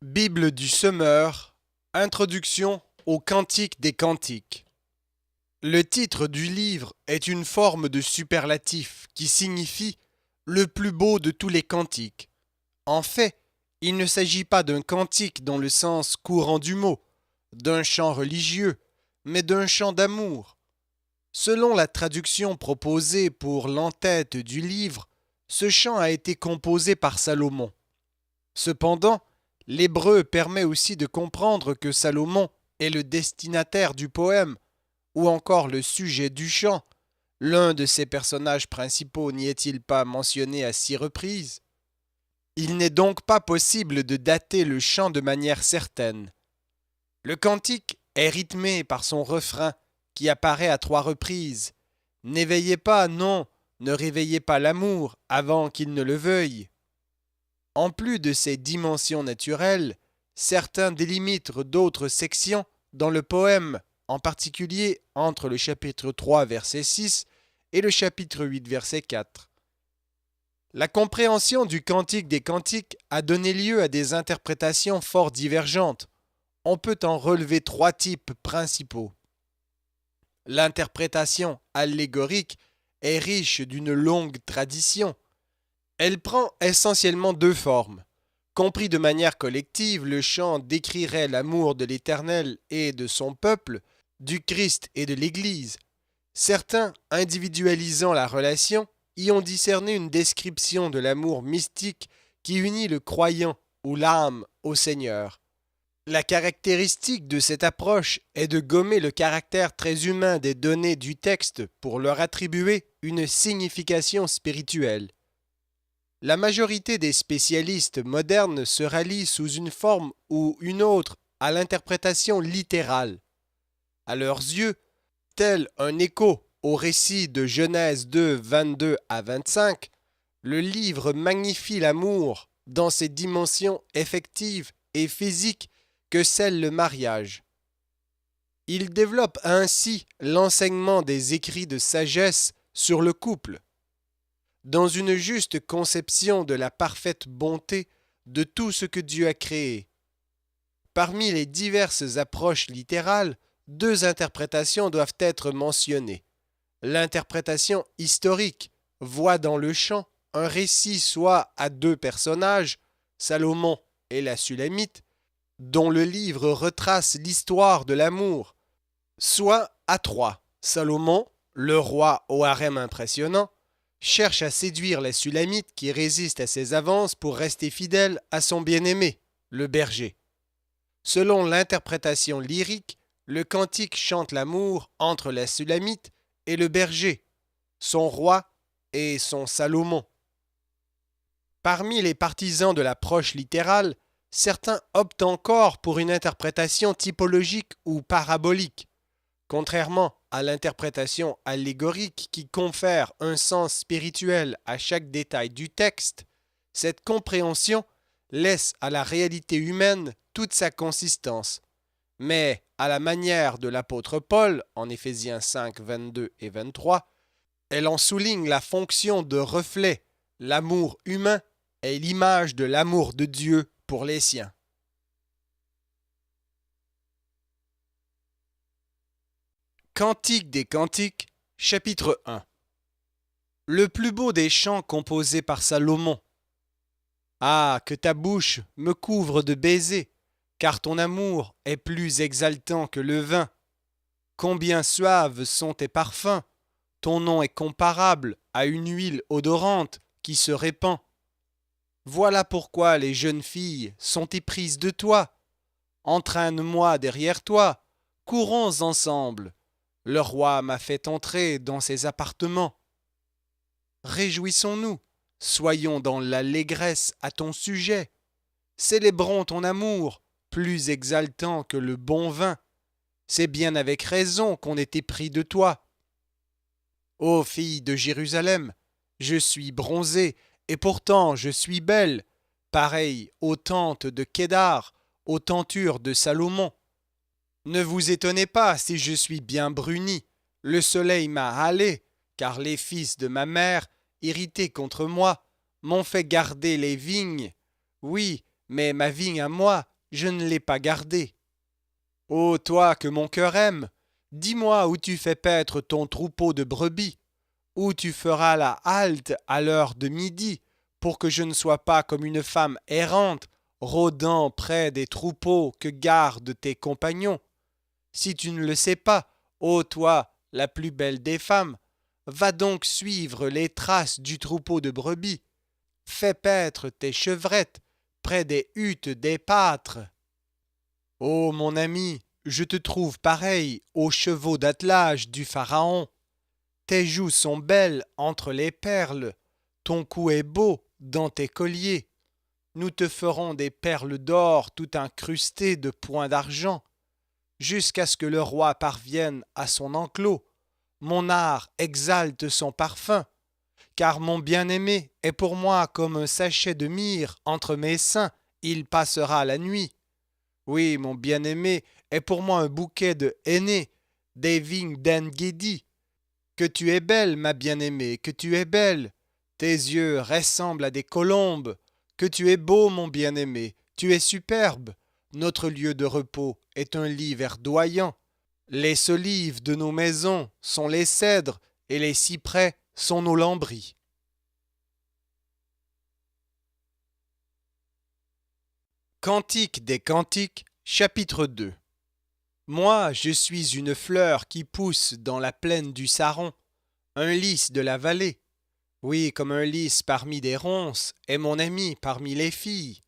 Bible du Semeur, Introduction au Cantique des Cantiques. Le titre du livre est une forme de superlatif qui signifie le plus beau de tous les cantiques. En fait, il ne s'agit pas d'un cantique dans le sens courant du mot, d'un chant religieux, mais d'un chant d'amour. Selon la traduction proposée pour l'entête du livre, ce chant a été composé par Salomon. Cependant, l'hébreu permet aussi de comprendre que Salomon est le destinataire du poème, ou encore le sujet du chant. L'un de ses personnages principaux n'y est-il pas mentionné à 6 reprises? Il n'est donc pas possible de dater le chant de manière certaine. Le cantique est rythmé par son refrain qui apparaît à 3 reprises. N'éveillez pas, non, ne réveillez pas l'amour avant qu'il ne le veuille. En plus de ces dimensions naturelles, certains délimitent d'autres sections dans le poème, en particulier entre le chapitre 3, verset 6 et le chapitre 8, verset 4. La compréhension du Cantique des Cantiques a donné lieu à des interprétations fort divergentes. On peut en relever 3 types principaux. L'interprétation allégorique est riche d'une longue tradition. Elle prend essentiellement 2 formes. Compris de manière collective, le chant décrirait l'amour de l'Éternel et de son peuple, du Christ et de l'Église. Certains, individualisant la relation, y ont discerné une description de l'amour mystique qui unit le croyant ou l'âme au Seigneur. La caractéristique de cette approche est de gommer le caractère très humain des données du texte pour leur attribuer une signification spirituelle. La majorité des spécialistes modernes se rallient sous une forme ou une autre à l'interprétation littérale. À leurs yeux, tel un écho au récit de Genèse 2, 22 à 25, le livre magnifie l'amour dans ses dimensions effectives et physiques que scelle le mariage. Il développe ainsi l'enseignement des écrits de sagesse sur le couple, dans une juste conception de la parfaite bonté de tout ce que Dieu a créé. Parmi les diverses approches littérales, 2 interprétations doivent être mentionnées. L'interprétation historique voit dans le chant un récit soit à 2 personnages, Salomon et la Sulamite, dont le livre retrace l'histoire de l'amour, soit à 3, Salomon, le roi au harem impressionnant, cherche à séduire la Sulamite qui résiste à ses avances pour rester fidèle à son bien-aimé, le berger. Selon l'interprétation lyrique, le cantique chante l'amour entre la Sulamite et le berger, son roi et son Salomon. Parmi les partisans de l'approche littérale, certains optent encore pour une interprétation typologique ou parabolique. Contrairement à l'interprétation allégorique qui confère un sens spirituel à chaque détail du texte, cette compréhension laisse à la réalité humaine toute sa consistance. Mais, à la manière de l'apôtre Paul, en Éphésiens 5, 22 et 23, elle en souligne la fonction de reflet. L'amour humain est l'image de l'amour de Dieu pour les siens. Cantique des Cantiques, chapitre 1. Le plus beau des chants composés par Salomon. Ah, que ta bouche me couvre de baisers, car ton amour est plus exaltant que le vin. Combien suaves sont tes parfums, ton nom est comparable à une huile odorante qui se répand. Voilà pourquoi les jeunes filles sont éprises de toi. Entraîne-moi derrière toi, courons ensemble. Le roi m'a fait entrer dans ses appartements. Réjouissons-nous, soyons dans l'allégresse à ton sujet. Célébrons ton amour, plus exaltant que le bon vin. C'est bien avec raison qu'on est épris de toi. Ô fille de Jérusalem, je suis bronzée, et pourtant je suis belle, pareille aux tentes de Kédar, aux tentures de Salomon. Ne vous étonnez pas si je suis bien brunie. Le soleil m'a hâlé, car les fils de ma mère, irrités contre moi, m'ont fait garder les vignes. Oui, mais ma vigne à moi je ne l'ai pas gardé. Ô toi que mon cœur aime, dis-moi où tu fais paître ton troupeau de brebis, où tu feras la halte à l'heure de midi, pour que je ne sois pas comme une femme errante, rôdant près des troupeaux que gardent tes compagnons. Si tu ne le sais pas, ô toi, la plus belle des femmes, va donc suivre les traces du troupeau de brebis. Fais paître tes chevrettes près des huttes des pâtres. Ô mon ami, je te trouve pareil aux chevaux d'attelage du Pharaon. Tes joues sont belles entre les perles, ton cou est beau dans tes colliers. Nous te ferons des perles d'or tout incrustées de points d'argent, jusqu'à ce que le roi parvienne à son enclos. Mon art exalte son parfum, car mon bien-aimé est pour moi comme un sachet de myrrhe entre mes seins, il passera la nuit. Oui, mon bien-aimé est pour moi un bouquet de henné, des vignes d'En-Gedi. Que tu es belle, ma bien-aimée, que tu es belle. Tes yeux ressemblent à des colombes. Que tu es beau, mon bien-aimé, tu es superbe. Notre lieu de repos est un lit verdoyant. Les solives de nos maisons sont les cèdres, et les cyprès sont nos lambris. Cantique des Cantiques, chapitre 2. Moi, je suis une fleur qui pousse dans la plaine du Saron, un lys de la vallée. Oui, comme un lys parmi des ronces est mon ami parmi les filles.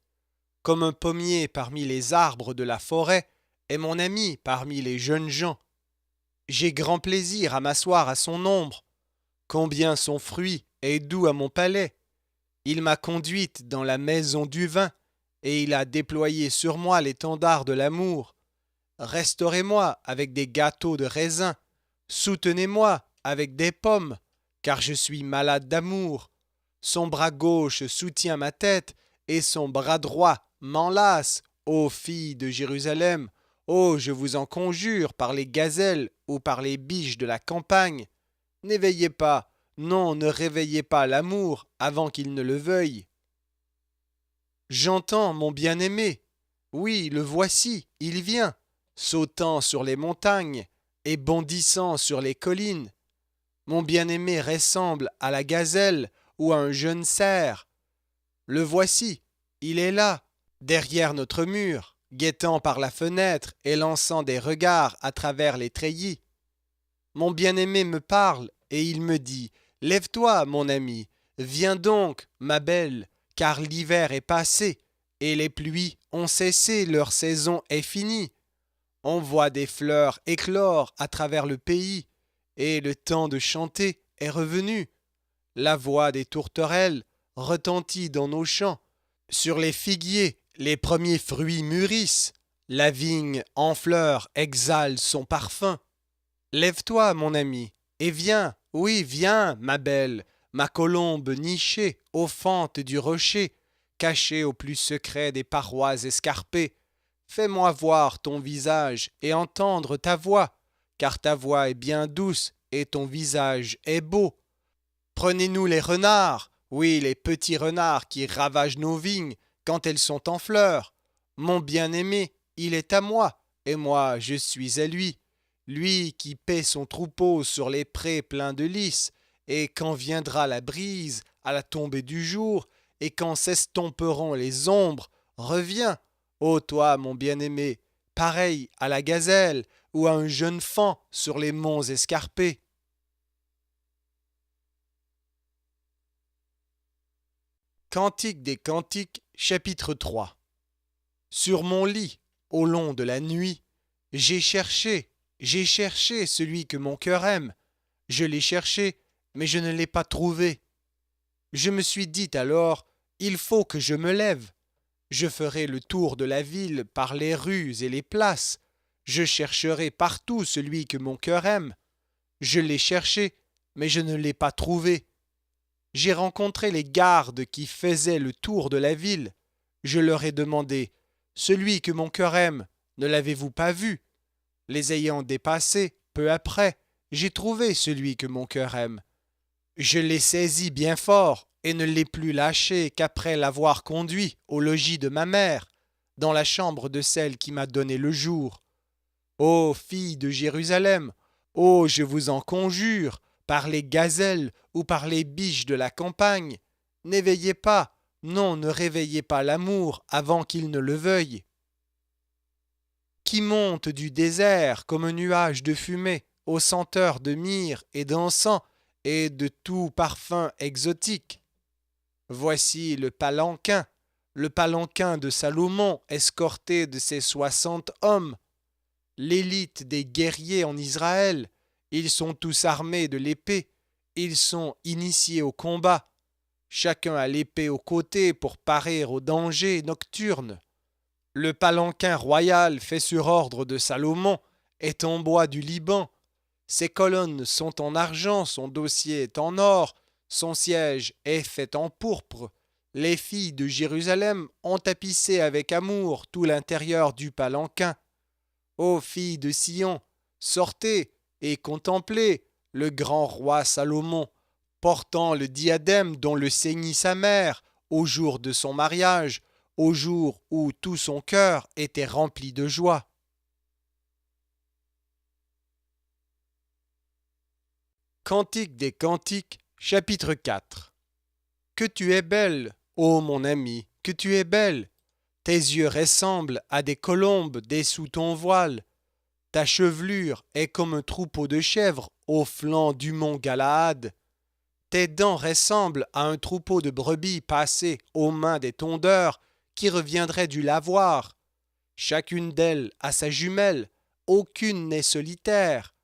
Comme un pommier parmi les arbres de la forêt est mon ami parmi les jeunes gens. J'ai grand plaisir à m'asseoir à son ombre. Combien son fruit est doux à mon palais. Il m'a conduite dans la maison du vin, et il a déployé sur moi l'étendard de l'amour. Restaurez-moi avec des gâteaux de raisin, soutenez-moi avec des pommes, car je suis malade d'amour. Son bras gauche soutient ma tête, et son bras droit m'enlace, ô filles de Jérusalem. Oh, je vous en conjure par les gazelles ou par les biches de la campagne. N'éveillez pas, non, ne réveillez pas l'amour avant qu'il ne le veuille. J'entends mon bien-aimé. Oui, le voici, il vient, sautant sur les montagnes et bondissant sur les collines. Mon bien-aimé ressemble à la gazelle ou à un jeune cerf. Le voici, il est là, derrière notre mur, guettant par la fenêtre et lançant des regards à travers les treillis. Mon bien-aimé me parle et il me dit « Lève-toi, mon ami, viens donc, ma belle, car l'hiver est passé et les pluies ont cessé, leur saison est finie. On voit des fleurs éclore à travers le pays et le temps de chanter est revenu. La voix des tourterelles retentit dans nos champs. Sur les figuiers, les premiers fruits mûrissent. La vigne en fleurs exhale son parfum. Lève-toi, mon ami, et viens, oui, viens, ma belle, ma colombe nichée aux fentes du rocher, cachée au plus secret des parois escarpées. Fais-moi voir ton visage et entendre ta voix, car ta voix est bien douce et ton visage est beau. Prenez-nous les renards, oui, les petits renards qui ravagent nos vignes quand elles sont en fleurs. Mon bien-aimé, il est à moi, et moi je suis à lui. Lui qui paie son troupeau sur les prés pleins de lys, et quand viendra la brise à la tombée du jour, et quand s'estomperont les ombres, reviens, ô toi mon bien-aimé, pareil à la gazelle ou à un jeune faon sur les monts escarpés. Cantique des Cantiques, chapitre 3. Sur mon lit, au long de la nuit, j'ai cherché celui que mon cœur aime. Je l'ai cherché, mais je ne l'ai pas trouvé. Je me suis dit alors, il faut que je me lève. Je ferai le tour de la ville par les rues et les places. Je chercherai partout celui que mon cœur aime. Je l'ai cherché, mais je ne l'ai pas trouvé. J'ai rencontré les gardes qui faisaient le tour de la ville. Je leur ai demandé, celui que mon cœur aime, ne l'avez-vous pas vu? Les ayant dépassés, peu après, j'ai trouvé celui que mon cœur aime. Je l'ai saisi bien fort et ne l'ai plus lâché qu'après l'avoir conduit au logis de ma mère. dans la chambre de celle qui m'a donné le jour. Ô filles de Jérusalem, ô je vous en conjure, par les gazelles ou par les biches de la campagne, n'éveillez pas, non, ne réveillez pas l'amour avant qu'il ne le veuille. Qui monte du désert comme un nuage de fumée, aux senteurs de myrrhe et d'encens et de tout parfum exotique. Voici le palanquin de Salomon escorté de ses 60 hommes, l'élite des guerriers en Israël. Ils sont tous armés de l'épée, ils sont initiés au combat. Chacun a l'épée au côté pour parer aux dangers nocturnes. Le palanquin royal fait sur ordre de Salomon est en bois du Liban. Ses colonnes sont en argent, son dossier est en or, son siège est fait en pourpre. Les filles de Jérusalem ont tapissé avec amour tout l'intérieur du palanquin. Ô filles de Sion, sortez et contemplez le grand roi Salomon, portant le diadème dont le ceignit sa mère au jour de son mariage, au jour où tout son cœur était rempli de joie. Cantique des Cantiques, chapitre 4. Que tu es belle, ô mon ami, que tu es belle. Tes yeux ressemblent à des colombes dessous ton voile. Ta chevelure est comme un troupeau de chèvres au flanc du mont Galaad. Tes dents ressemblent à un troupeau de brebis passées aux mains des tondeurs qui reviendraient du lavoir. Chacune d'elles a sa jumelle, aucune n'est solitaire.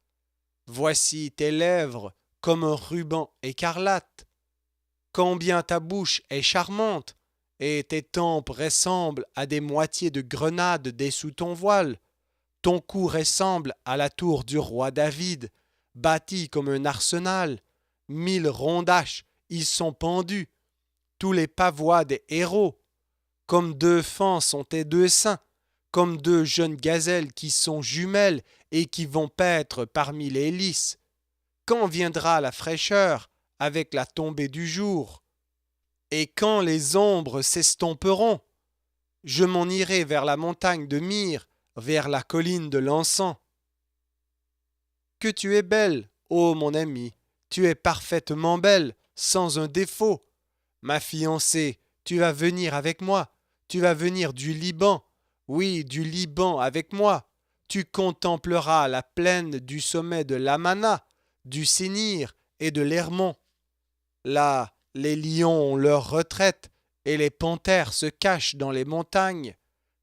Voici tes lèvres comme un ruban écarlate. Combien ta bouche est charmante, et tes tempes ressemblent à des moitiés de grenades dessous ton voile. Ton cou ressemble à la tour du roi David, bâtie comme un arsenal. 1000 rondaches y sont pendues, tous les pavois des héros. Comme 2 fans sont tes 2 seins, comme 2 jeunes gazelles qui sont jumelles et qui vont paître parmi les lys. Quand viendra la fraîcheur avec la tombée du jour? Et quand les ombres s'estomperont? Je m'en irai vers la montagne de myrrhe, vers la colline de l'encens. Que tu es belle, ô mon ami, tu es parfaitement belle, sans un défaut. Ma fiancée, tu vas venir avec moi, tu vas venir du Liban, oui, du Liban avec moi. Tu contempleras la plaine du sommet de l'Amana, du Sénir et de l'Hermon. Là, les lions ont leur retraite et les panthères se cachent dans les montagnes.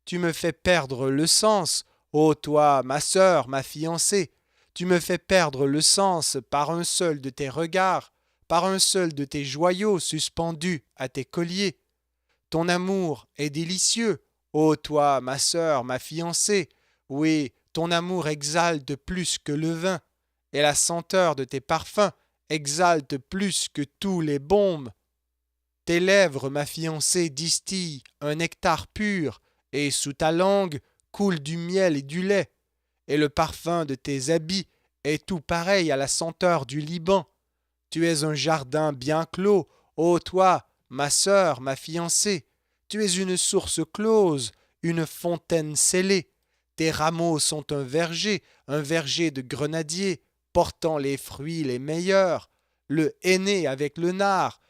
Tu me fais perdre le sens, ô toi, ma sœur, ma fiancée. Tu me fais perdre le sens par un seul de tes regards, par un seul de tes joyaux suspendus à tes colliers. Ton amour est délicieux, ô toi, ma sœur, ma fiancée. Oui, ton amour exalte plus que le vin, et la senteur de tes parfums exalte plus que tous les baumes. Tes lèvres, ma fiancée, distillent un nectar pur, et sous ta langue coule du miel et du lait, et le parfum de tes habits est tout pareil à la senteur du Liban. Tu es un jardin bien clos, ô toi, ma sœur, ma fiancée. Tu es une source close, une fontaine scellée. Tes rameaux sont un verger de grenadiers, portant les fruits les meilleurs, le henné avec le nard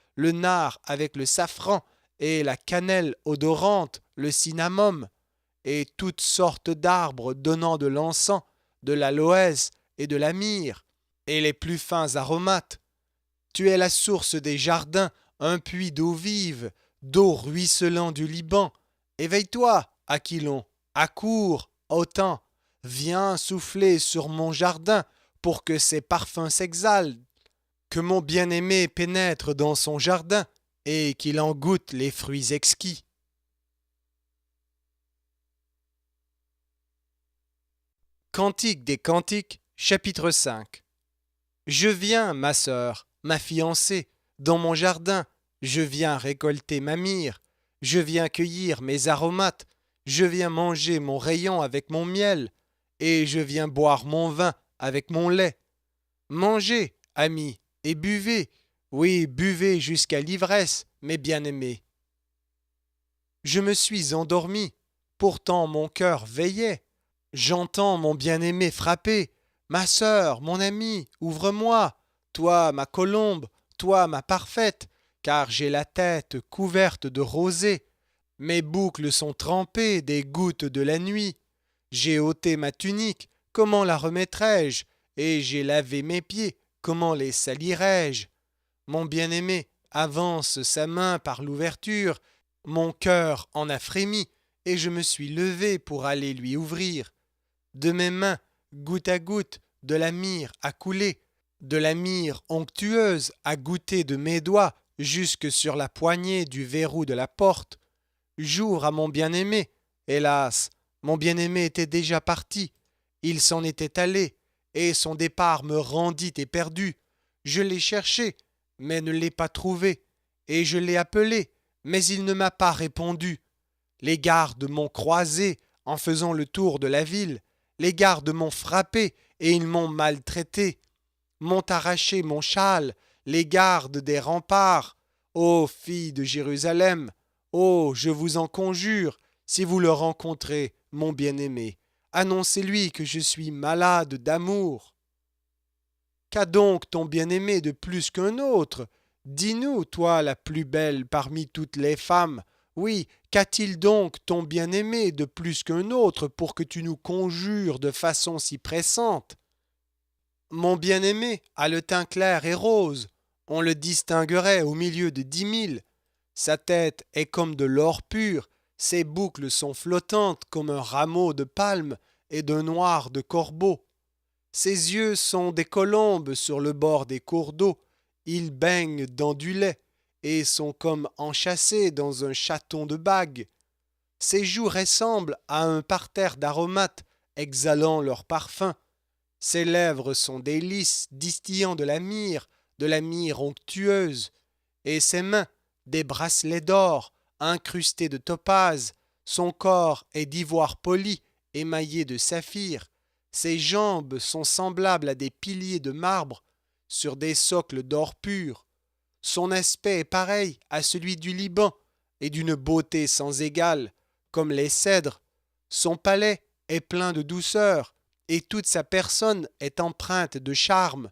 avec le safran, et la cannelle odorante, le cinnamome, et toutes sortes d'arbres donnant de l'encens, de l'aloès et de la myrrhe, et les plus fins aromates. Tu es la source des jardins, un puits d'eau vive, d'eau ruisselant du Liban. Éveille-toi, Aquilon, accours, autant, viens souffler sur mon jardin pour que ses parfums s'exhalent, que mon bien-aimé pénètre dans son jardin et qu'il en goûte les fruits exquis. Cantique des Cantiques, chapitre 5. Je viens, ma sœur, ma fiancée, dans mon jardin, je viens récolter ma myrrhe, je viens cueillir mes aromates, je viens manger mon rayon avec mon miel, et je viens boire mon vin avec mon lait. Mangez, amis, et buvez, oui, buvez jusqu'à l'ivresse, mes bien-aimés. Je me suis endormi, Pourtant mon cœur veillait. J'entends mon bien-aimé frapper. Ma sœur, mon ami, ouvre-moi. Toi, ma colombe, toi, ma parfaite, car j'ai la tête couverte de rosée. Mes boucles sont trempées des gouttes de la nuit. J'ai ôté ma tunique, comment la remettrai-je? Et j'ai lavé mes pieds, comment les salirai-je? Mon bien-aimé avance sa main par l'ouverture. Mon cœur en a frémi, et je me suis levé pour aller lui ouvrir. De mes mains, goutte à goutte, de la myrrhe a coulé. De la myrrhe onctueuse a goûté de mes doigts jusque sur la poignée du verrou de la porte. Jour à mon bien-aimé. Hélas, mon bien-aimé était déjà parti. Il s'en était allé, et son départ me rendit éperdu. Je l'ai cherché, mais ne l'ai pas trouvé, et je l'ai appelé, mais il ne m'a pas répondu. Les gardes m'ont croisé en faisant le tour de la ville. Les gardes m'ont frappé, et ils m'ont maltraité. M'ont arraché mon châle, les gardes des remparts. Ô filles de Jérusalem, oh, je vous en conjure, si vous le rencontrez, mon bien-aimé, annoncez-lui que je suis malade d'amour. Qu'a donc ton bien-aimé de plus qu'un autre? Dis-nous, toi la plus belle parmi toutes les femmes. Oui, qu'a-t-il donc ton bien-aimé de plus qu'un autre pour que tu nous conjures de façon si pressante? Mon bien-aimé a le teint clair et rose, on le distinguerait au milieu de 10 000. Sa tête est comme de l'or pur, ses boucles sont flottantes comme un rameau de palme et d'un noir de corbeau. Ses yeux sont des colombes sur le bord des cours d'eau, ils baignent dans du lait et sont comme enchâssés dans un chaton de bague. Ses joues ressemblent à un parterre d'aromates exhalant leur parfum. Ses lèvres sont des lys distillant de la myrrhe onctueuse, et ses mains des bracelets d'or incrustés de topaze. Son corps est d'ivoire poli, émaillé de saphir. Ses jambes sont semblables à des piliers de marbre sur des socles d'or pur. Son aspect est pareil à celui du Liban et d'une beauté sans égale, comme les cèdres. Son palais est plein de douceur et toute sa personne est empreinte de charme.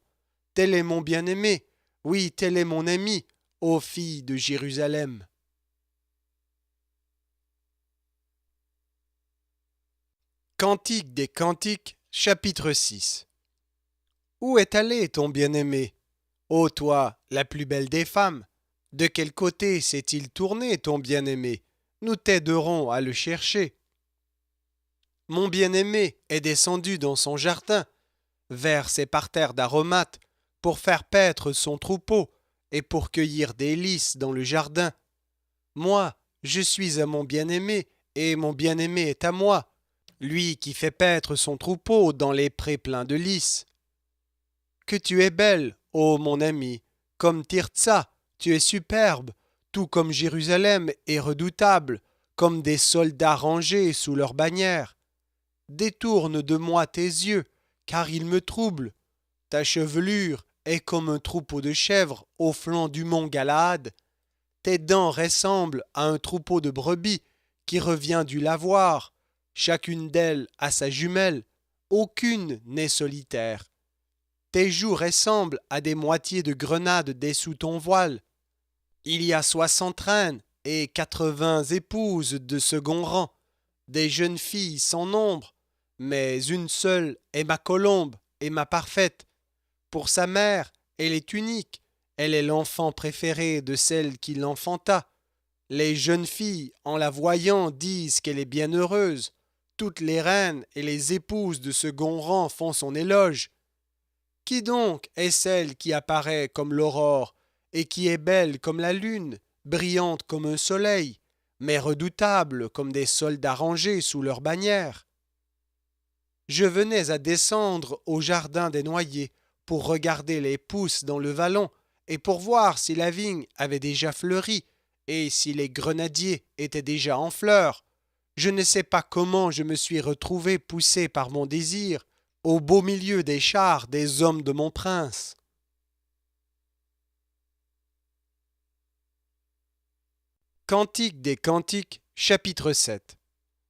Tel est mon bien-aimé, oui, tel est mon ami, ô filles de Jérusalem. Cantique des Cantiques, chapitre 6. Où est allé ton bien-aimé? Ô toi, la plus belle des femmes, de quel côté s'est-il tourné ton bien-aimé? Nous t'aiderons à le chercher. Mon bien-aimé est descendu dans son jardin, vers ses parterres d'aromates, pour faire paître son troupeau et pour cueillir des lys dans le jardin. Moi, je suis à mon bien-aimé, et mon bien-aimé est à moi, lui qui fait paître son troupeau dans les prés pleins de lys. Que tu es belle, ô mon ami, comme Tirtsa, tu es superbe, tout comme Jérusalem est redoutable, comme des soldats rangés sous leur bannière. Détourne de moi tes yeux, car ils me troublent. Ta chevelure est comme un troupeau de chèvres au flanc du mont Galaad. Tes dents ressemblent à un troupeau de brebis qui revient du lavoir. Chacune d'elles a sa jumelle, aucune n'est solitaire. Tes joues ressemblent à des moitiés de grenades dessous ton voile. Il y a 60 reines et 80 épouses de second rang, des jeunes filles sans nombre, mais une seule est ma colombe et ma parfaite. Pour sa mère, elle est unique, elle est l'enfant préféré de celle qui l'enfanta. Les jeunes filles, en la voyant, disent qu'elle est bien heureuse. Toutes les reines et les épouses de second rang font son éloge. Qui donc est celle qui apparaît comme l'aurore et qui est belle comme la lune, brillante comme un soleil, mais redoutable comme des soldats rangés sous leur bannière? Je venais à descendre au jardin des noyers pour regarder les pousses dans le vallon et pour voir si la vigne avait déjà fleuri et si les grenadiers étaient déjà en fleurs. Je ne sais pas comment je me suis retrouvé poussé par mon désir au beau milieu des chars des hommes de mon prince. Cantique des Cantiques, chapitre 7.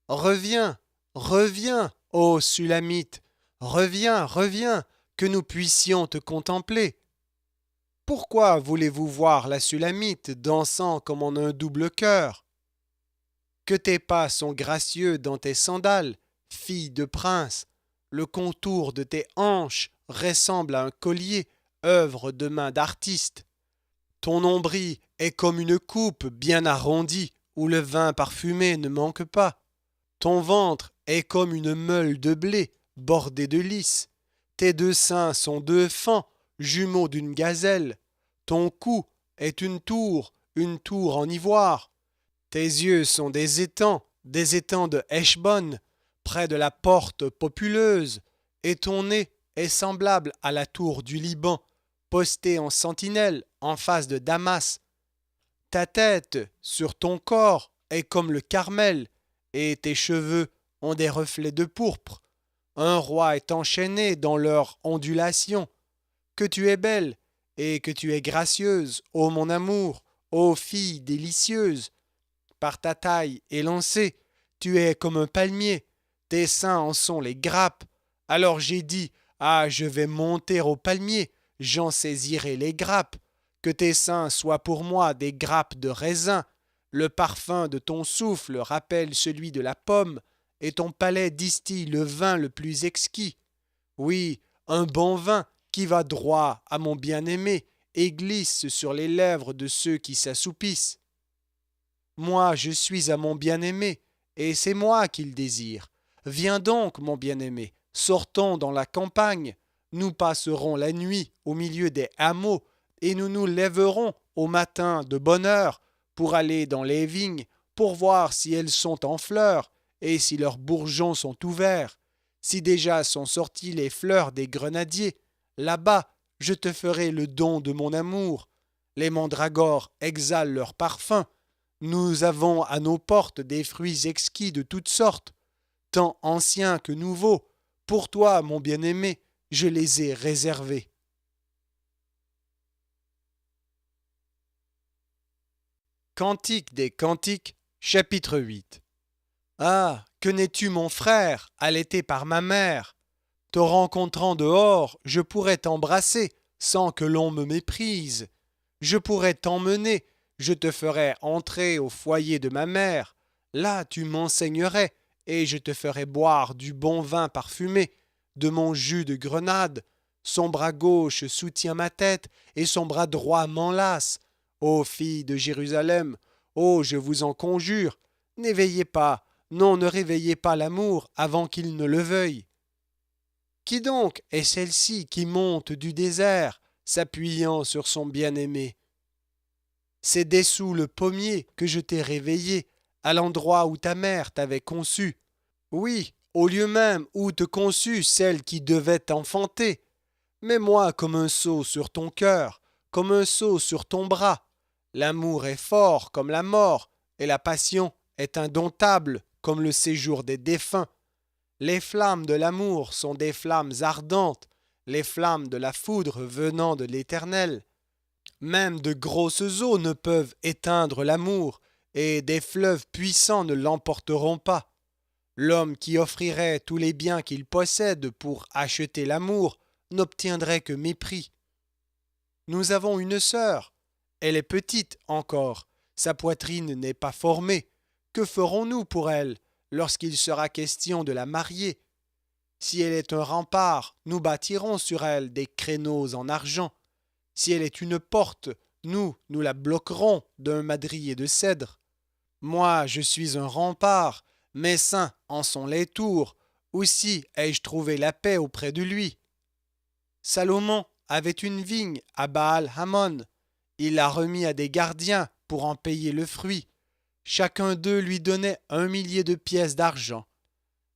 Reviens, reviens, ô Sulamite, reviens, reviens, que nous puissions te contempler. Pourquoi voulez-vous voir la Sulamite dansant comme en un double cœur? Que tes pas sont gracieux dans tes sandales, fille de prince, le contour de tes hanches ressemble à un collier, œuvre de main d'artiste. Ton nombril est comme une coupe bien arrondie, où le vin parfumé ne manque pas. Ton ventre est comme une meule de blé, bordée de lys. Tes deux seins sont deux fans, jumeaux d'une gazelle. Ton cou est une tour en ivoire. Tes yeux sont des étangs de Heshbon, près de la porte populeuse, et ton nez est semblable à la tour du Liban, postée en sentinelle en face de Damas. Ta tête sur ton corps est comme le Carmel, et tes cheveux ont des reflets de pourpre. Un roi est enchaîné dans leur ondulation. Que tu es belle et que tu es gracieuse, ô mon amour, ô fille délicieuse. Par ta taille élancée, tu es comme un palmier, tes seins en sont les grappes. Alors j'ai dit, ah, je vais monter au palmier, j'en saisirai les grappes. Que tes seins soient pour moi des grappes de raisin. Le parfum de ton souffle rappelle celui de la pomme, et ton palais distille le vin le plus exquis. Oui, un bon vin qui va droit à mon bien-aimé et glisse sur les lèvres de ceux qui s'assoupissent. Moi, je suis à mon bien-aimé, et c'est moi qu'il désire. Viens donc, mon bien-aimé, sortons dans la campagne. Nous passerons la nuit au milieu des hameaux, et nous nous lèverons au matin de bonne heure pour aller dans les vignes, pour voir si elles sont en fleurs, et si leurs bourgeons sont ouverts, si déjà sont sorties les fleurs des grenadiers. Là-bas, je te ferai le don de mon amour. Les mandragores exhalent leur parfum. Nous avons à nos portes des fruits exquis de toutes sortes, tant anciens que nouveaux. Pour toi, mon bien-aimé, je les ai réservés. Cantique des Cantiques, chapitre 8. Ah, que n'es-tu mon frère, allaité par ma mère? Te rencontrant dehors, je pourrais t'embrasser sans que l'on me méprise. Je pourrais t'emmener, je te ferais entrer au foyer de ma mère. Là, tu m'enseignerais, et je te ferais boire du bon vin parfumé, de mon jus de grenade. Son bras gauche soutient ma tête, et son bras droit m'enlace. Ô filles de Jérusalem, ô je vous en conjure, n'éveillez pas, non, ne réveillez pas l'amour avant qu'il ne le veuille. Qui donc est celle-ci qui monte du désert, s'appuyant sur son bien-aimé? C'est dessous le pommier que je t'ai réveillé, à l'endroit où ta mère t'avait conçu. Oui, au lieu même où te conçut celle qui devait t'enfanter. Mets-moi comme un sceau sur ton cœur, comme un sceau sur ton bras. L'amour est fort comme la mort, et la passion est indomptable comme le séjour des défunts. Les flammes de l'amour sont des flammes ardentes, les flammes de la foudre venant de l'Éternel. Même de grosses eaux ne peuvent éteindre l'amour, et des fleuves puissants ne l'emporteront pas. L'homme qui offrirait tous les biens qu'il possède pour acheter l'amour n'obtiendrait que mépris. Nous avons une sœur. Elle est petite encore, sa poitrine n'est pas formée. Que ferons-nous pour elle lorsqu'il sera question de la marier? Si elle est un rempart, nous bâtirons sur elle des créneaux en argent. Si elle est une porte, nous la bloquerons d'un madrier de cèdre. Moi, je suis un rempart, mes seins en sont les tours. Aussi ai-je trouvé la paix auprès de lui. Salomon avait une vigne à Baal-Hamon. Il l'a remis à des gardiens pour en payer le fruit. Chacun d'eux lui donnait 1 000 de pièces d'argent.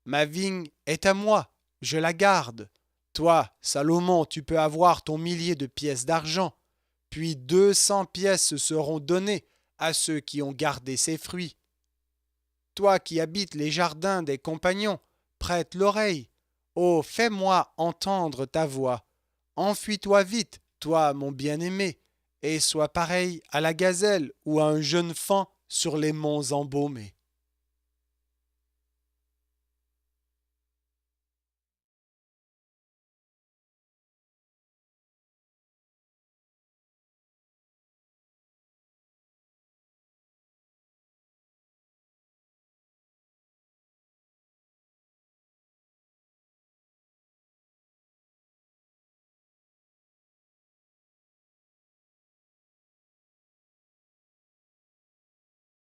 Ma vigne est à moi, je la garde. Toi, Salomon, tu peux avoir ton 1 000 de pièces d'argent. Puis 200 pièces seront données à ceux qui ont gardé ses fruits. Toi qui habites les jardins des compagnons, prête l'oreille. Oh, fais-moi entendre ta voix. Enfuis-toi vite, toi, mon bien-aimé, et sois pareil à la gazelle ou à un jeune faon sur les monts embaumés.